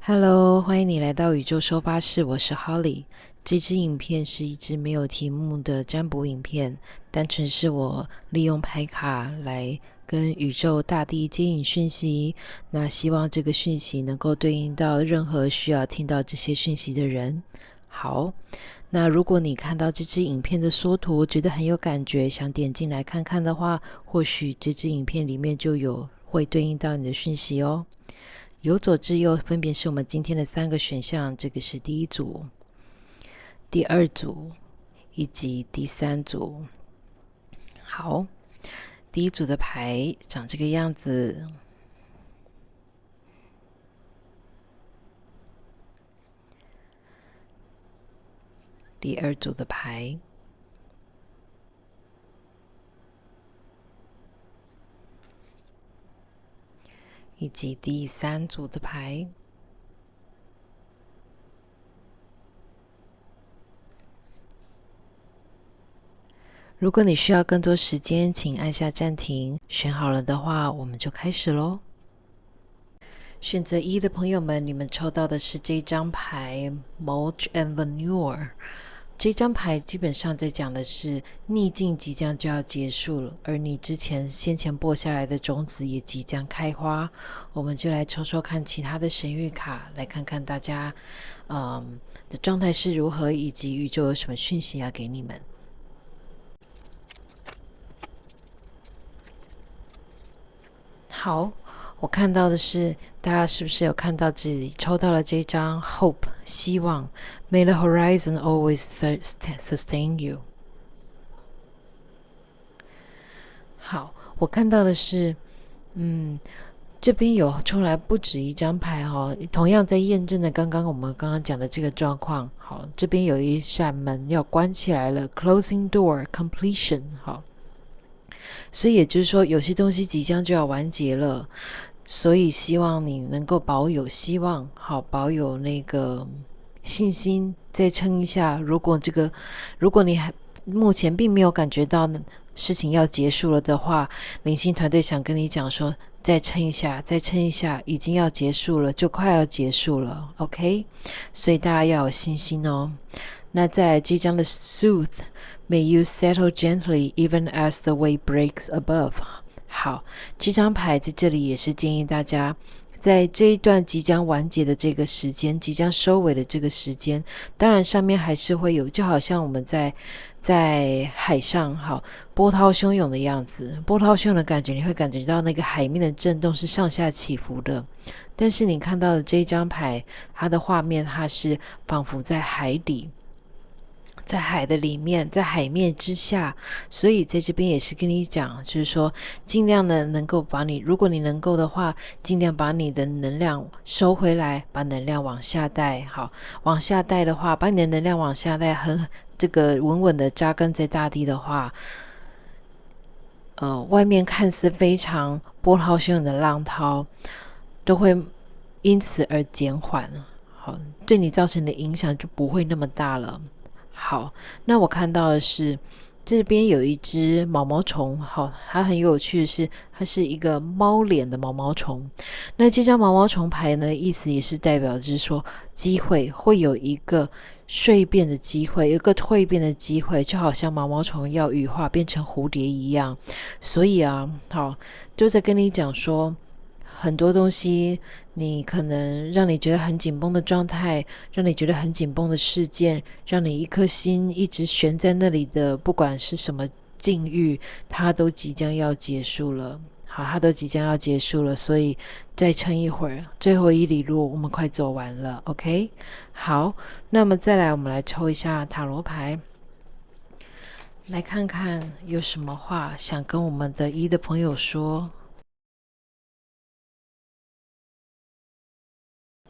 Hello，欢迎你来到宇宙收发室，我是 Holly。这支影片是一支没有题目的占卜影片，单纯是我利用牌卡来跟宇宙大地接引讯息。那希望这个讯息能够对应到任何需要听到这些讯息的人。好，那如果你看到这支影片的缩图，觉得很有感觉，想点进来看看的话，或许这支影片里面就有会对应到你的讯息哦。由左至右分别是我们今天的3个选项，这个是第一组、第二组以及第3组。好，第一组的牌长这个样子，第二组的牌，以及第3组的牌。如果你需要更多时间，请按下暂停。选好了的话，我们就开始咯。选择1的朋友们，你们抽到的是这张牌 Mulch and Manure。这张牌基本上在讲的是逆境即将就要结束了，而你先前播下来的种子也即将开花。我们就来抽抽看其他的神谕卡，来看看大家的状态是如何，以及宇宙有什么讯息要给你们。好，我看到的是，大家是不是有看到自己抽到了这张 Hope 希望 May the horizon always sustain you。 好，我看到的是这边有出来不止一张牌哦，同样在验证的我们刚刚讲的这个状况。好，这边有一扇门要关起来了 Closing door completion。 好，所以也就是说有些东西即将就要完结了，所以希望你能够保有希望，好，保有那个信心，再撑一下。如果你还目前并没有感觉到事情要结束了的话，灵性团队想跟你讲说，再撑一下，再撑一下，已经要结束了，就快要结束了 OK， 所以大家要有信心哦。那再来这张的 Soothe，May you settle gently even as the wave breaks above。 好，这张牌在这里也是建议大家在这一段即将完结的这个时间，即将收尾的这个时间，当然上面还是会有，就好像我们在海上，好，波涛汹涌的样子，波涛汹涌的感觉，你会感觉到那个海面的震动是上下起伏的。但是你看到的这一张牌，它的画面，它是仿佛在海底，在海的里面，在海面之下。所以在这边也是跟你讲，就是说尽量的能够把你，如果你能够的话，尽量把你的能量收回来，把能量往下带。好，往下带的话，把你的能量往下带，这个稳稳的扎根在大地的话，外面看似非常波涛汹涌的浪涛都会因此而减缓，好，对你造成的影响就不会那么大了。好，那我看到的是这边有一只毛毛虫，好，它很有趣的是，它是一个猫脸的毛毛虫。那这张毛毛虫牌呢，意思也是代表就是说，机会会有一个蜕变的机会，有一个蜕变的机会，就好像毛毛虫要羽化变成蝴蝶一样。所以啊，好，就在跟你讲说，很多东西你可能让你觉得很紧绷的状态，让你觉得很紧绷的事件，让你一颗心一直悬在那里的，不管是什么境遇，它都即将要结束了。好，它都即将要结束了，所以再撑一会儿，最后1里路我们快走完了 OK。 好，那么再来我们来抽一下塔罗牌，来看看有什么话想跟我们的1的朋友说。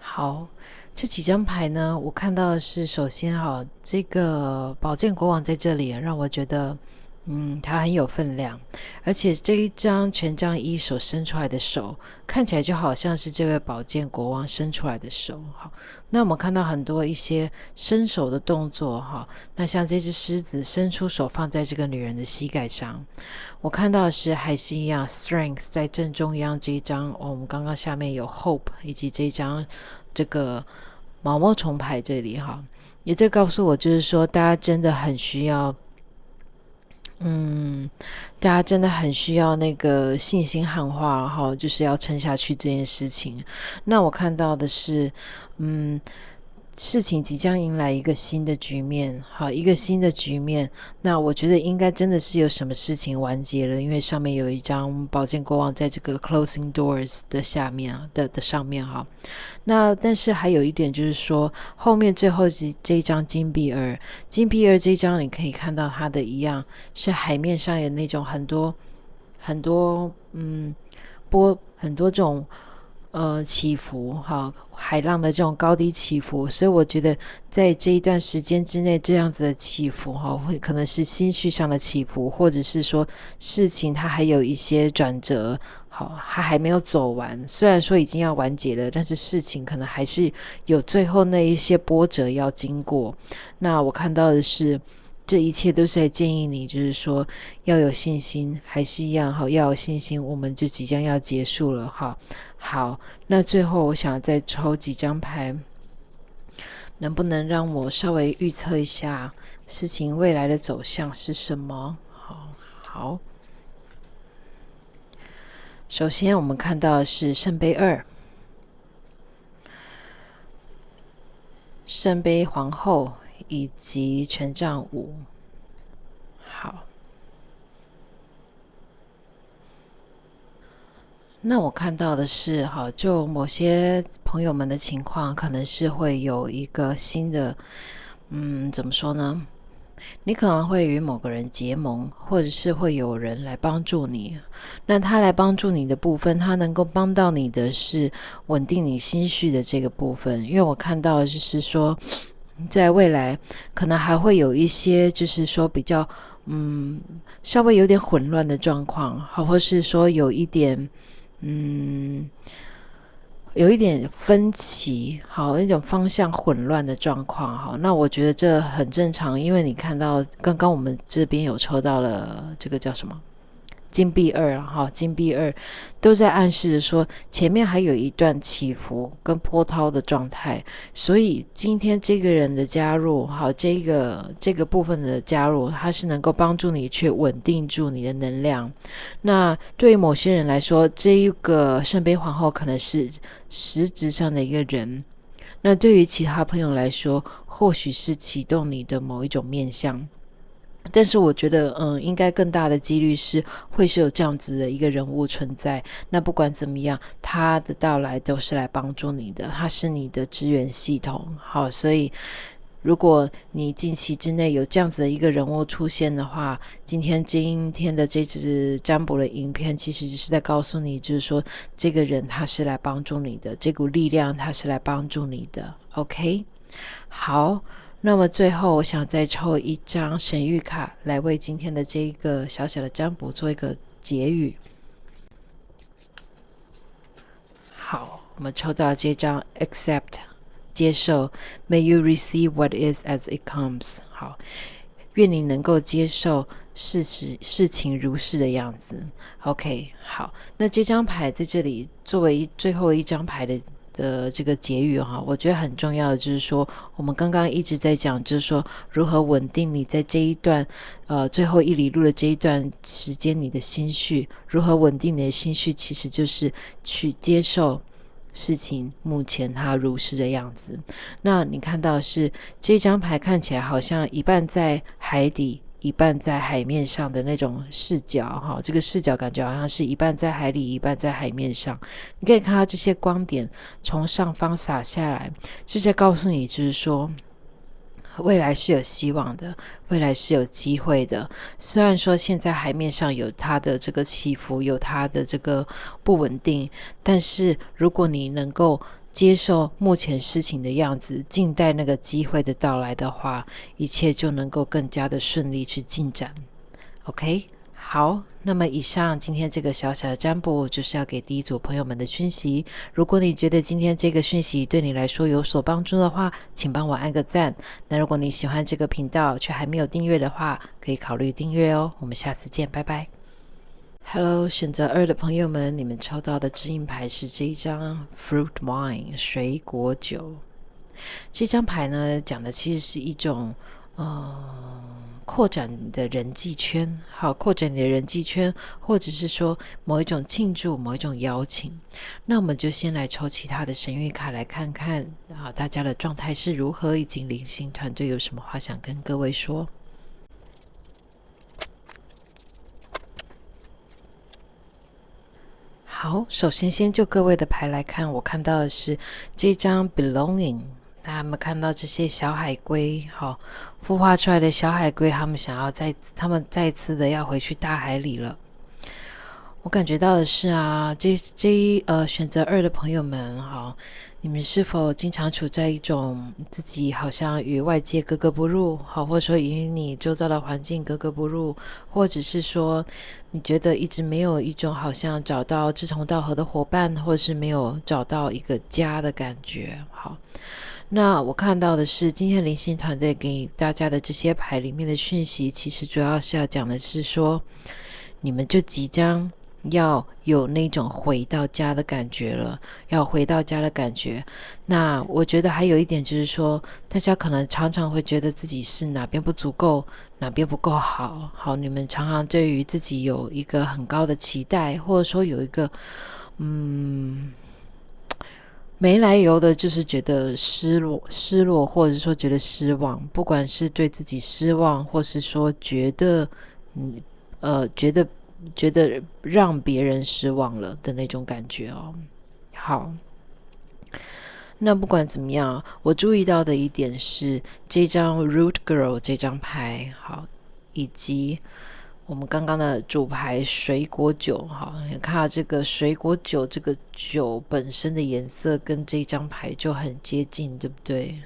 好，这几张牌呢，我看到的是，首先这个宝剑国王在这里让我觉得他很有分量，而且这一张权杖1手伸出来的手，看起来就好像是这位宝剑国王伸出来的手。好，那我们看到很多一些伸手的动作，那像这只狮子伸出手放在这个女人的膝盖上。我看到的是还是一样 strength 在正中央这一张，我们刚刚下面有 hope， 以及这一张这个毛毛虫牌这里哈，也这告诉我就是说，大家真的很需要，大家真的很需要那个信心喊话哈，就是要撑下去这件事情。那我看到的是，事情即将迎来一个新的局面，好，一个新的局面。那我觉得应该真的是有什么事情完结了，因为上面有一张宝剑国王在这个 closing doors 的下面的上面哈。那但是还有一点就是说，后面最后这一张金币二这一张你可以看到它的一样是海面上有那种很多很多这种起伏哈，海浪的这种高低起伏，所以我觉得在这一段时间之内，这样子的起伏哈，会可能是心绪上的起伏，或者是说事情它还有一些转折，好，它还没有走完。虽然说已经要完结了，但是事情可能还是有最后那一些波折要经过。那我看到的是，这一切都是在建议你，就是说要有信心，还是一样哈，要有信心，我们就即将要结束了哈。好，那最后我想再抽几张牌，能不能让我稍微预测一下事情未来的走向是什么？好，首先我们看到的是圣杯二、圣杯皇后以及权杖五。好，那我看到的是，就某些朋友们的情况，可能是会有一个新的，怎么说呢？你可能会与某个人结盟，或者是会有人来帮助你。那他来帮助你的部分，他能够帮到你的是稳定你心绪的这个部分。因为我看到就是说，在未来可能还会有一些就是说比较稍微有点混乱的状况，好，或是说有一点分歧，好，那种方向混乱的状况，好，那我觉得这很正常，因为你看到刚刚我们这边有抽到了这个叫什么金币二哈，金币二都在暗示着说前面还有一段起伏跟波涛的状态，所以今天这个人的加入，好，这个部分的加入，它是能够帮助你去稳定住你的能量。那对于某些人来说，这一个圣杯皇后可能是实质上的一个人，那对于其他朋友来说，或许是启动你的某一种面向。但是我觉得应该更大的几率是会是有这样子的一个人物存在。那不管怎么样，他的到来都是来帮助你的，他是你的支援系统。好，所以如果你近期之内有这样子的一个人物出现的话，今天的这支占卜的影片其实就是在告诉你，就是说这个人他是来帮助你的，这股力量他是来帮助你的。 OK， 好，那么最后我想再抽一张神谕卡来为今天的这一个小小的占卜做一个结语。好，我们抽到这张 Accept， 接受， May you receive what is as it comes。 好，愿你能够接受事情如是的样子。 OK， 好，那这张牌在这里作为最后一张牌的这个结语哈，我觉得很重要的就是说，我们刚刚一直在讲，就是说如何稳定你在这一段最后一里路的这一段时间你的心绪，如何稳定你的心绪，其实就是去接受事情目前它如是的样子。那你看到的是这张牌看起来好像一半在海底，一半在海面上的那种视角哈，这个视角感觉好像是一半在海里，一半在海面上。你可以看到这些光点从上方洒下来，就在告诉你，就是说未来是有希望的，未来是有机会的。虽然说现在海面上有它的这个起伏，有它的这个不稳定，但是如果你能够接受目前事情的样子，静待那个机会的到来的话，一切就能够更加的顺利去进展。 OK， 好，那么以上今天这个小小的占卜就是要给第一组朋友们的讯息。如果你觉得今天这个讯息对你来说有所帮助的话，请帮我按个赞。那如果你喜欢这个频道却还没有订阅的话，可以考虑订阅哦。我们下次见，拜拜。Hello，选择2的朋友们，你们抽到的指引牌是这一张 Fruit Wine 水果酒。这张牌呢，讲的其实是一种扩展你的人际圈，好，扩展你的人际圈，或者是说某一种庆祝，某一种邀请。那我们就先来抽其他的神谕卡来看看大家的状态是如何，以及灵性团队有什么话想跟各位说。好，首先就各位的牌来看，我看到的是这张 Belonging。大家有没有看到这些小海龟？好，孵化出来的小海龟，他们再次的要回去大海里了。我感觉到的是选择2的朋友们，好，你们是否经常处在一种自己好像与外界格格不入，好，或者说与你周遭的环境格格不入，或者是说你觉得一直没有一种好像找到志同道合的伙伴，或者是没有找到一个家的感觉。好，那我看到的是今天灵性团队给大家的这些牌里面的讯息，其实主要是要讲的是说，你们就即将要有那种回到家的感觉了，要回到家的感觉。那我觉得还有一点就是说，大家可能常常会觉得自己是哪边不足够，哪边不够好。好，你们常常对于自己有一个很高的期待，或者说有一个没来由的，就是觉得失落，或者说觉得失望，不管是对自己失望，或是说觉得觉得让别人失望了的那种感觉哦。好，那不管怎么样，我注意到的一点是这张 Root Girl 这张牌，好，以及我们刚刚的主牌水果酒，好，你看到这个水果酒，这个酒本身的颜色跟这张牌就很接近，对不对？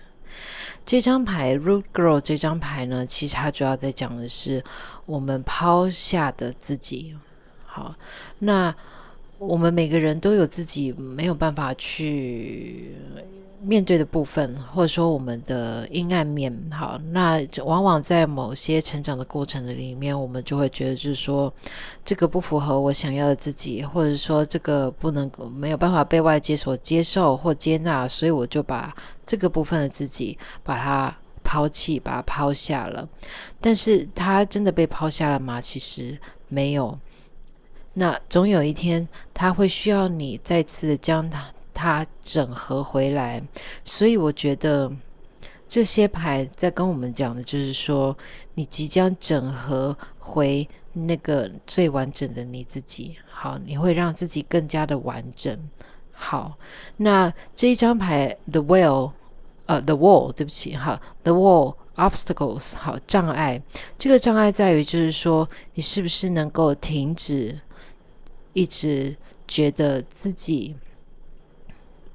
这张牌 Root Girl 这张牌呢，其实它主要在讲的是我们抛下的自己。好，那我们每个人都有自己没有办法去面对的部分，或者说我们的阴暗面。好，那往往在某些成长的过程的里面，我们就会觉得就是说这个不符合我想要的自己，或者说这个没有办法被外界所接受或接纳，所以我就把这个部分的自己把它抛弃，把它抛下了。但是它真的被抛下了吗？其实没有。那总有一天它会需要你再次的将它整合回来。所以我觉得这些牌在跟我们讲的就是说，你即将整合回那个最完整的你自己。好，你会让自己更加的完整。好，那这一张牌 The Wall 对不起，好 The Wall Obstacles， 好，障碍。这个障碍在于就是说，你是不是能够停止一直觉得自己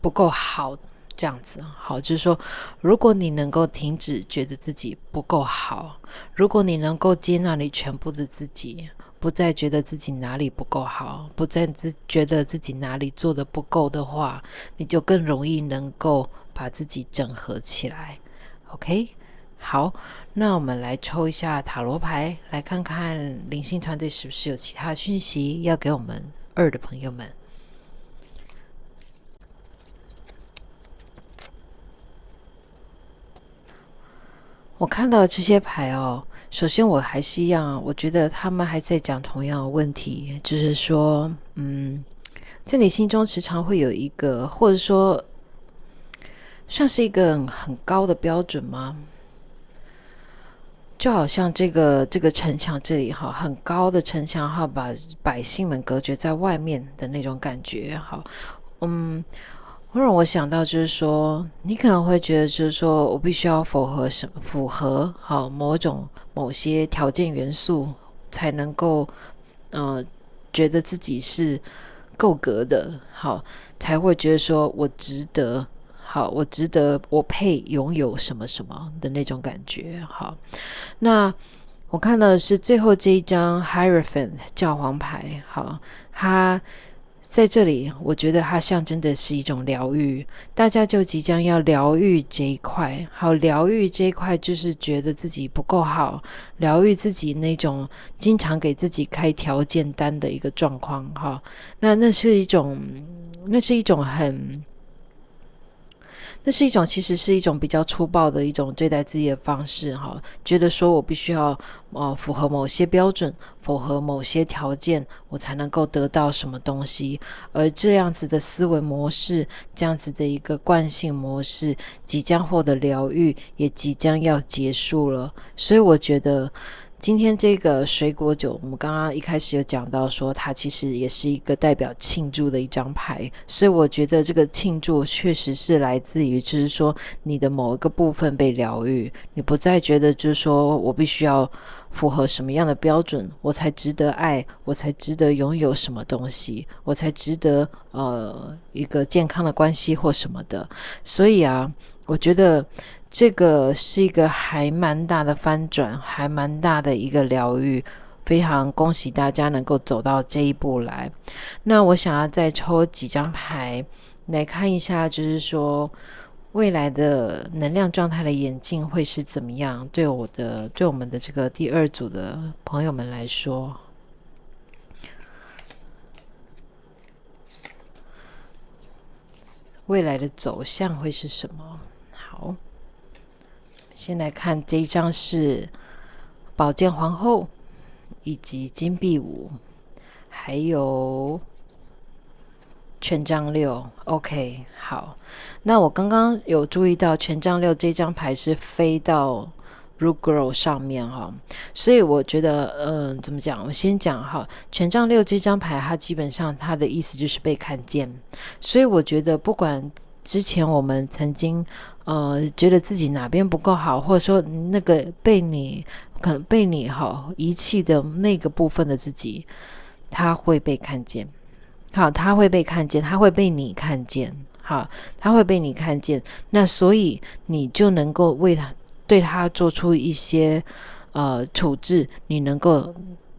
不够好，这样子。好，就是说如果你能够停止觉得自己不够好，如果你能够接纳你全部的自己，不再觉得自己哪里不够好，不再觉得自己哪里做得不够的话，你就更容易能够把自己整合起来。 OK， 好，那我们来抽一下塔罗牌，来看看灵性团队是不是有其他讯息要给我们2的朋友们。我看到这些牌哦，首先我还是一样，我觉得他们还在讲同样的问题，就是说在你心中时常会有一个，或者说像是一个很高的标准吗？就好像这个城墙这里哈，很高的城墙哈，把百姓们隔绝在外面的那种感觉。好，会让我想到就是说，你可能会觉得就是说我必须要符合好某些条件元素，才能够觉得自己是够格的，好，才会觉得说我值得。好，我配拥有什么什么的那种感觉。好，那我看到的是最后这一张 Hierophant 教皇牌。好，它在这里我觉得它象征的是一种疗愈，大家就即将要疗愈这一块。好，疗愈这一块就是觉得自己不够好，疗愈自己那种经常给自己开条件单的一个状况。哈，那是一种其实是一种比较粗暴的一种对待自己的方式。哈，觉得说我必须要符合某些标准，符合某些条件，我才能够得到什么东西。而这样子的思维模式，这样子的一个惯性模式，即将获得疗愈，也即将要结束了。所以我觉得今天这个水果酒，我们刚刚一开始有讲到说它其实也是一个代表庆祝的一张牌，所以我觉得这个庆祝确实是来自于就是说你的某一个部分被疗愈，你不再觉得就是说我必须要符合什么样的标准我才值得爱，我才值得拥有什么东西，我才值得一个健康的关系或什么的。所以啊，我觉得这个是一个还蛮大的翻转，还蛮大的一个疗愈，非常恭喜大家能够走到这一步来。那我想要再抽几张牌来看一下，就是说未来的能量状态的演进会是怎么样，对我们的这个第二组的朋友们来说，未来的走向会是什么。好，先来看这一张是宝剑皇后以及金币五，还有权杖六。 OK， 好，那我刚刚有注意到权杖六这张牌是飞到 Root Girl 上面哈，所以我觉得怎么讲，我先讲哈，权杖六这张牌它基本上它的意思就是被看见，所以我觉得不管之前我们曾经觉得自己哪边不够好，或者说那个可能被你遗弃的那个部分的自己，他会被看见。好，他会被看见，他会被你看见。好，他会被你看见，那所以你就能够对他做出一些处置，你能够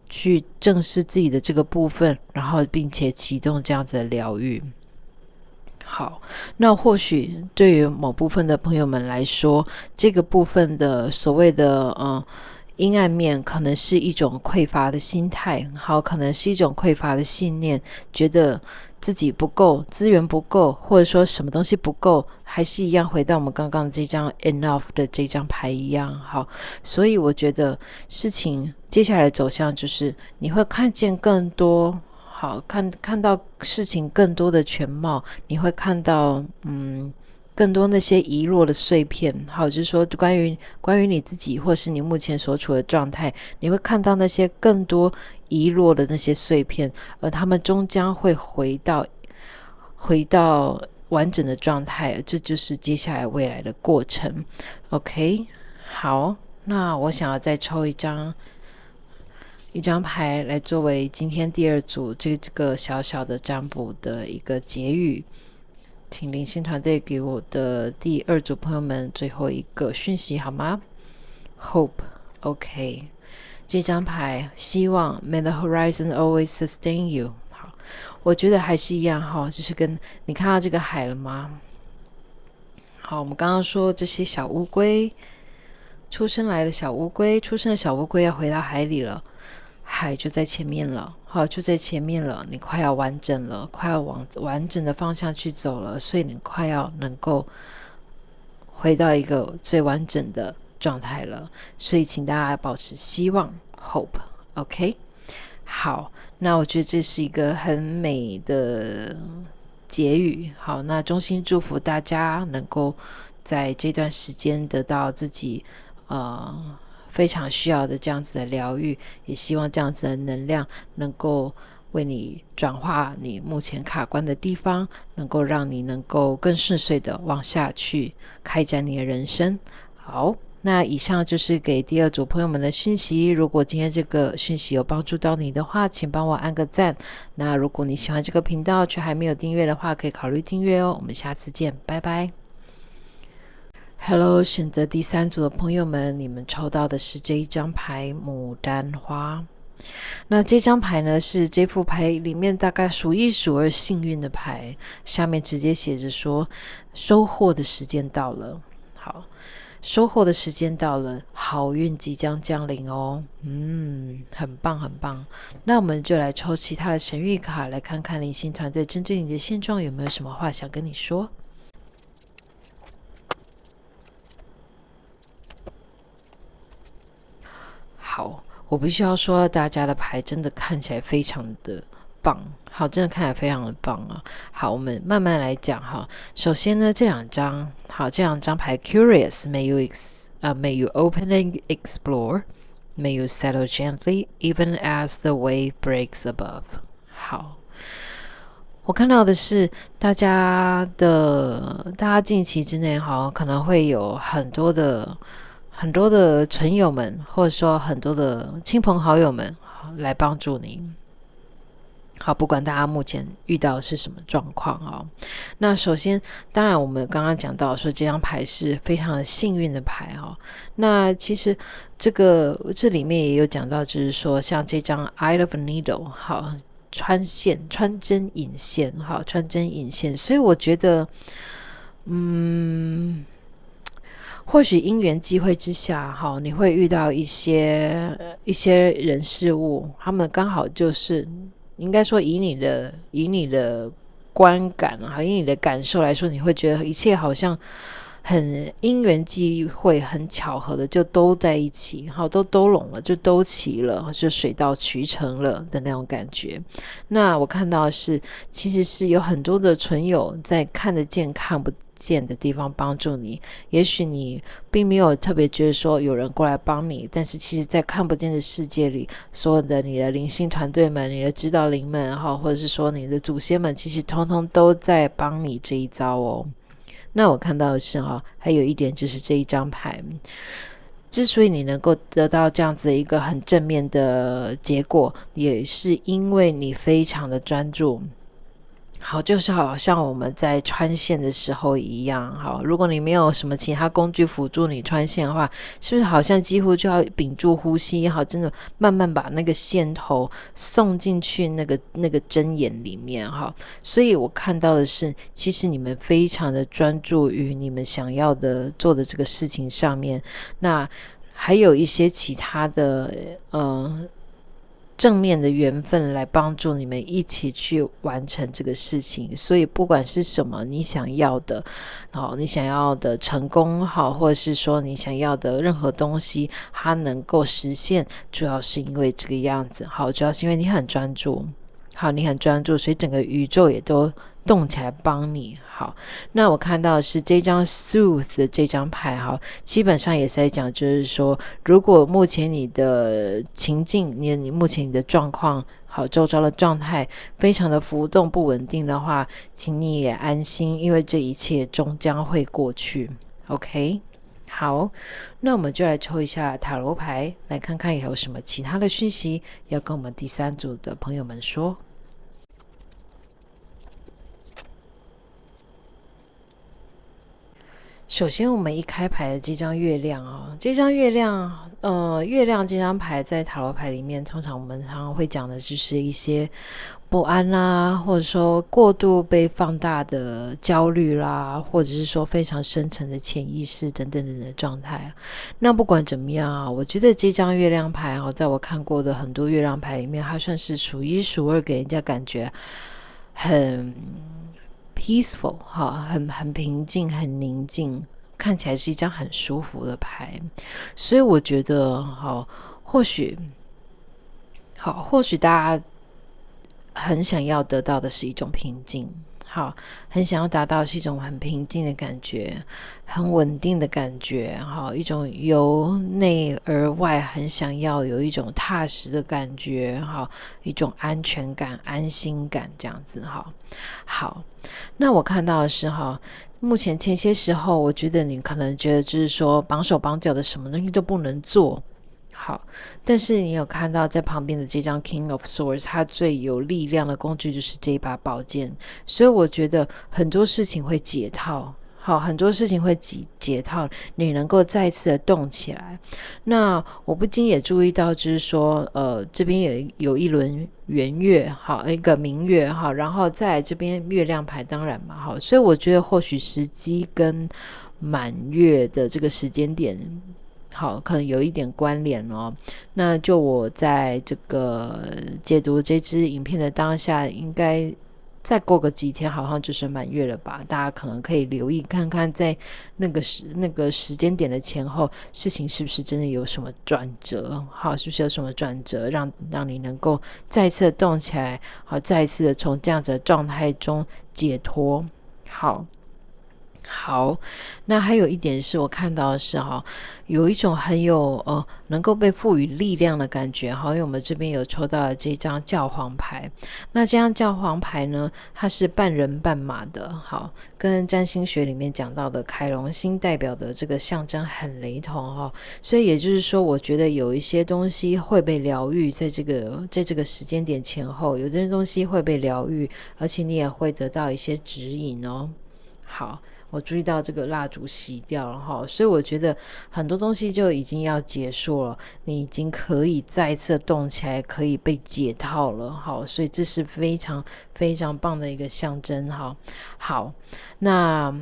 去正视自己的这个部分，然后并且启动这样子的疗愈。好，那或许对于某部分的朋友们来说，这个部分的所谓的阴暗面可能是一种匮乏的心态，好，可能是一种匮乏的信念，觉得自己不够，资源不够，或者说什么东西不够，还是一样回到我们刚刚这张 Enough 的这张牌一样。好，所以我觉得事情接下来的走向就是你会看见更多，好，看到事情更多的全貌，你会看到更多那些遗落的碎片。好，就是说关于你自己或是你目前所处的状态，你会看到那些更多遗落的那些碎片，而他们终将会回到完整的状态，这就是接下来未来的过程。 OK， 好，那我想要再抽一张牌来作为今天第二组这个小小的占卜的一个结语，请灵性团队给我的第二组朋友们最后一个讯息好吗？ Hope。 OK， 这张牌希望 May the horizon always sustain you。 好，我觉得还是一样哈，就是跟你看到这个海了吗？好，我们刚刚说这些小乌龟，出生的小乌龟要回到海里了，海就在前面了。好，就在前面了，你快要完整了，快要往完整的方向去走了，所以你快要能够回到一个最完整的状态了。所以请大家保持希望 Hope。 OK， 好，那我觉得这是一个很美的结语。好，那衷心祝福大家能够在这段时间得到自己非常需要的这样子的疗愈，也希望这样子的能量能够为你转化你目前卡关的地方，能够让你能够更顺遂的往下去开展你的人生。好，那以上就是给第二组朋友们的讯息，如果今天这个讯息有帮助到你的话，请帮我按个赞。那如果你喜欢这个频道却还没有订阅的话，可以考虑订阅哦。我们下次见，拜拜。Hello， 选择第三组的朋友们，你们抽到的是这一张牌牡丹花。那这张牌呢是这副牌里面大概数一数二幸运的牌，下面直接写着说收获的时间到了。好，收获的时间到了，好运即将降临哦。很棒很棒。那我们就来抽其他的神谕卡，来看看灵性团队针对你的现状有没有什么话想跟你说。好，我必须要说大家的牌真的看起来非常的棒，好，真的看起来非常的棒啊。好，我们慢慢来讲哈。首先呢，这两张牌 Curious, may you open and explore, may you settle gently, even as the wave breaks above。 好，我看到的是大家近期之内可能会有很多的存友们，或者说很多的亲朋好友们来帮助你。好，不管大家目前遇到的是什么状况那首先，当然我们刚刚讲到说这张牌是非常的幸运的牌那其实这里面也有讲到，就是说像这张 Eye of a Needle 穿针引线，所以我觉得或许因缘机会之下你会遇到一些人事物，他们刚好就是应该说以你的观感以你的感受来说，你会觉得一切好像很因缘际会，很巧合的就都在一起，都拢了，就都齐了，就水到渠成了的那种感觉。那我看到的是其实是有很多的存有在看得见看不见的地方帮助你，也许你并没有特别觉得说有人过来帮你，但是其实在看不见的世界里，所有的你的灵性团队们，你的指导灵们或者是说你的祖先们，其实通通都在帮你这一招哦。那我看到的是还有一点就是这一张牌之所以你能够得到这样子的一个很正面的结果，也是因为你非常的专注。好，就是好像我们在穿线的时候一样，如果你没有什么其他工具辅助你穿线的话，是不是好像几乎就要屏住呼吸，真的慢慢把那个线头送进去那个针眼里面所以我看到的是，其实你们非常的专注于你们想要的做的这个事情上面，那还有一些其他的正面的缘分来帮助你们一起去完成这个事情。所以不管是什么你想要的你想要的成功或者是说你想要的任何东西它能够实现，主要是因为这个样子主要是因为你很专注所以整个宇宙也都动起来帮你。好，那我看到的是这张 Soothe 的这张牌基本上也是在讲，就是说如果目前你的情境你目前你的状况周遭的状态非常的浮动不稳定的话，请你也安心，因为这一切终将会过去。 OK， 好，那我们就来抽一下塔罗牌，来看看有什么其他的讯息要跟我们第三组的朋友们说。首先我们一开牌的这张月亮这张月亮这张牌在塔罗牌里面，通常我们常常会讲的就是一些不安啦，或者说过度被放大的焦虑啦，或者是说非常深层的潜意识等等等的状态。那不管怎么样我觉得这张月亮牌在我看过的很多月亮牌里面，它算是数一数二给人家感觉很peaceful 很平静很宁静，看起来是一张很舒服的牌。所以我觉得或许大家很想要得到的是一种平静，很想要达到是一种很平静的感觉，很稳定的感觉，一种由内而外很想要有一种踏实的感觉，一种安全感安心感这样子。好，那我看到的是目前前些时候我觉得你可能觉得就是说绑手绑脚的什么东西都不能做，但是你有看到在旁边的这张 King of Swords， 它最有力量的工具就是这一把宝剑，所以我觉得很多事情会解套，好，很多事情会解套，你能够再一次的动起来。那我不禁也注意到，就是说，这边有一轮圆月，好，一个明月，好，然后再来这边月亮牌，当然嘛，好，所以我觉得或许时机跟满月的这个时间点，好，可能有一点关联哦。那就我在这个解读这支影片的当下，应该再过个几天好像就是满月了吧，大家可能可以留意看看，在那个时间点的前后，事情是不是真的有什么转折，好，是不是有什么转折让你能够再一次的动起来，好，再一次的从这样子的状态中解脱。好，那还有一点是我看到的是有一种很有能够被赋予力量的感觉，因为我们这边有抽到的这张教皇牌。那这张教皇牌呢，它是半人半马的，好，跟占星学里面讲到的凯龙星代表的这个象征很雷同所以也就是说，我觉得有一些东西会被疗愈，在这个时间点前后，有些东西会被疗愈，而且你也会得到一些指引好，我注意到这个蜡烛熄掉了所以我觉得很多东西就已经要结束了，你已经可以再一次动起来，可以被解套了所以这是非常非常棒的一个象征好，那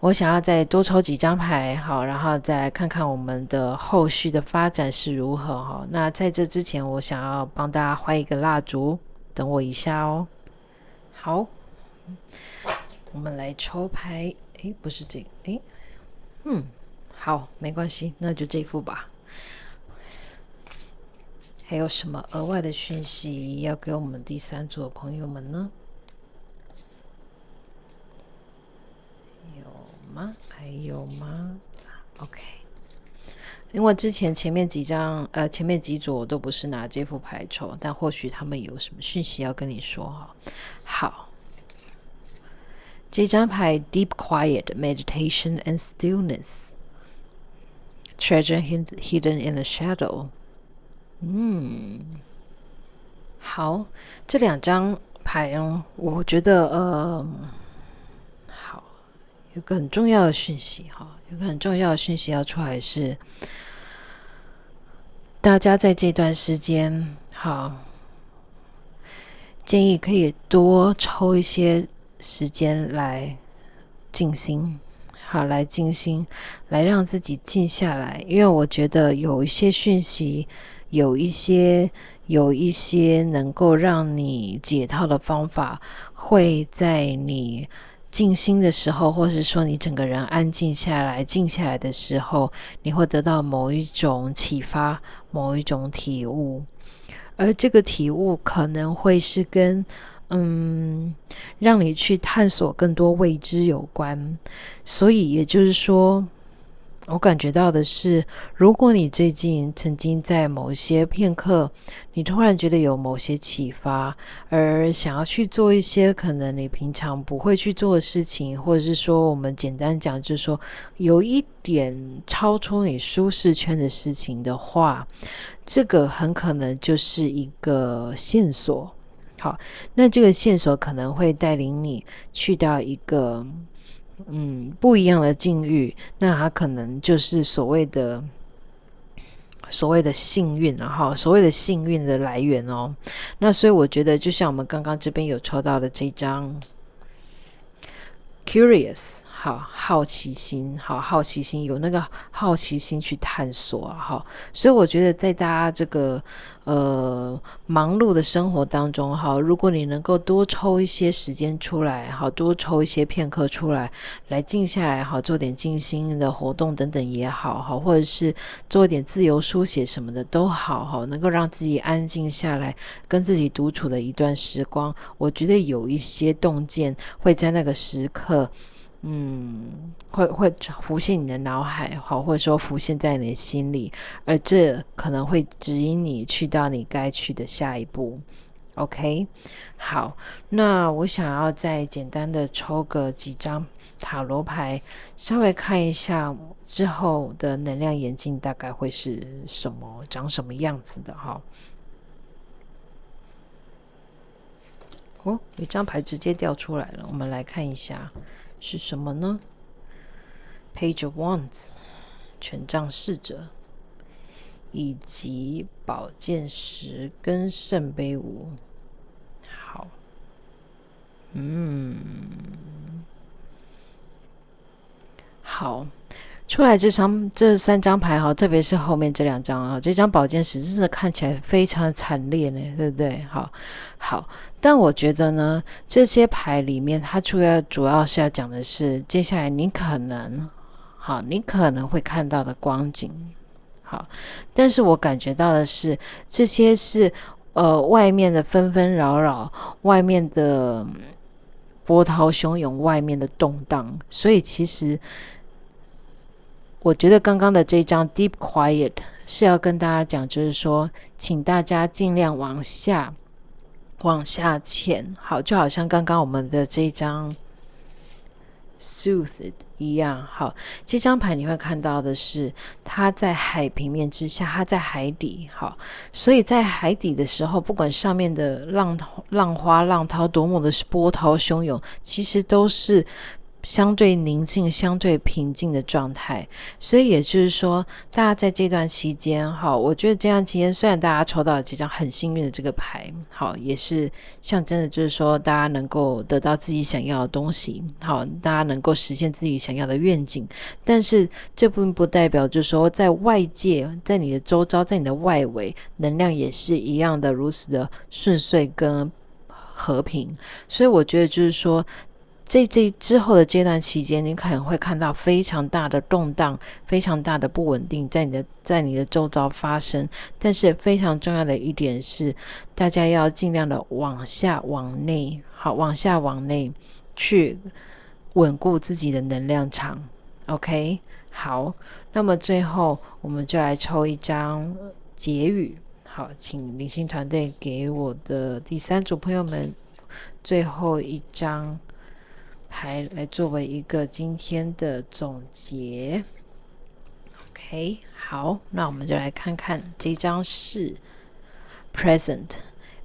我想要再多抽几张牌然后再来看看我们的后续的发展是如何那在这之前，我想要帮大家换一个蜡烛，等我一下好，我们来抽牌。不是这个，好，没关系，那就这副吧。还有什么额外的讯息要给我们第三组的朋友们呢？还有吗 ？OK， 因为之前前面几组我都不是拿这副牌抽，但或许他们有什么讯息要跟你说好，这张牌 Deep Quiet Meditation and Stillness Treasure Hidden in the Shadow。好，这两张牌我觉得好，有个很重要的讯息有个很重要的讯息要出来是，大家在这段时间建议可以多抽一些时间来静心，来静心，来让自己静下来。因为我觉得有一些讯息，有一些能够让你解套的方法，会在你静心的时候，或是说你整个人安静下来、静下来的时候，你会得到某一种启发、某一种体悟。而这个体悟可能会是跟让你去探索更多未知有关。所以也就是说，我感觉到的是，如果你最近曾经在某些片刻，你突然觉得有某些启发，而想要去做一些可能你平常不会去做的事情，或者是说我们简单讲就是说有一点超出你舒适圈的事情的话，这个很可能就是一个线索。好，那这个线索可能会带领你去到一个不一样的境遇，那它可能就是所谓的幸运所谓的幸运的来源那所以我觉得就像我们刚刚这边有抽到的这张 Curious， 好奇心，有那个好奇心去探索所以我觉得在大家这个忙碌的生活当中如果你能够多抽一些时间出来多抽一些片刻出来，来静下来做点静心的活动等等也好或者是做一点自由书写什么的都好能够让自己安静下来，跟自己独处的一段时光，我觉得有一些洞见会在那个时刻会浮现你的脑海或者说浮现在你的心里，而这可能会指引你去到你该去的下一步。OK， 好，那我想要再简单的抽个几张塔罗牌，稍微看一下之后的能量演进大概会是长什么样子的哦，有张牌直接掉出来了，我们来看一下是什么呢？ Page of Wands 权杖侍者，以及宝剑十跟圣杯五。好，好，出来这3张牌哈，特别是后面这2张啊，这张宝剑十真的看起来非常惨烈呢，对不对？好，但我觉得呢，这些牌里面，它主要是要讲的是，接下来你可能会看到的光景。好，但是我感觉到的是，这些是外面的纷纷扰扰，外面的波涛汹涌，外面的动荡，所以其实我觉得刚刚的这张 Deep Quiet 是要跟大家讲，就是说，请大家尽量往下潜。好，就好像刚刚我们的这张 Soothed 一样。好，这张牌你会看到的是，它在海平面之下，它在海底。好，所以在海底的时候，不管上面的浪花浪涛多么的波涛汹涌，其实都是相对宁静、相对平静的状态。所以也就是说，大家在这段期间，好，我觉得这段期间虽然大家抽到了这张很幸运的这个牌，好，也是象征的就是说大家能够得到自己想要的东西，好，大家能够实现自己想要的愿景，但是这并不代表就是说在外界，在你的周遭，在你的外围能量也是一样的如此的顺遂跟和平。所以我觉得就是说这之后的阶段期间，你可能会看到非常大的动荡，非常大的不稳定在你的周遭发生。但是非常重要的一点是，大家要尽量的往下往内，好，往下往内去稳固自己的能量场。 OK， 好，那么最后我们就来抽一张结语。好，请灵性团队给我的第3组朋友们最后一张牌来作为一个今天的总结。 OK， 好，那我们就来看看这张是 Present。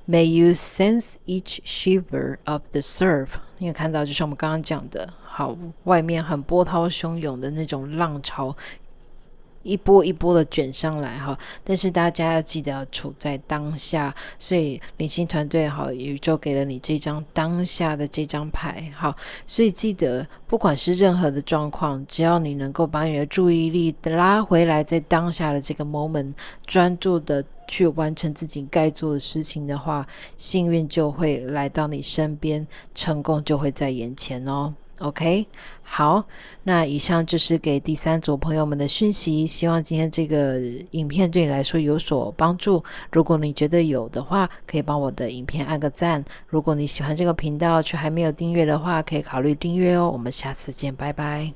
May you sense each shiver of the surf。 你有看到就是我们刚刚讲的，好，外面很波涛汹涌的那种浪潮一波一波的卷上来哈，但是大家要记得要处在当下，所以灵性团队好，宇宙给了你这张当下的这张牌，好，所以记得不管是任何的状况，只要你能够把你的注意力拉回来，在当下的这个 moment 专注的去完成自己该做的事情的话，幸运就会来到你身边，成功就会在眼前哦。OK， 好，那以上就是给第3组朋友们的讯息，希望今天这个影片对你来说有所帮助。如果你觉得有的话，可以帮我的影片按个赞。如果你喜欢这个频道却还没有订阅的话，可以考虑订阅哦。我们下次见，拜拜。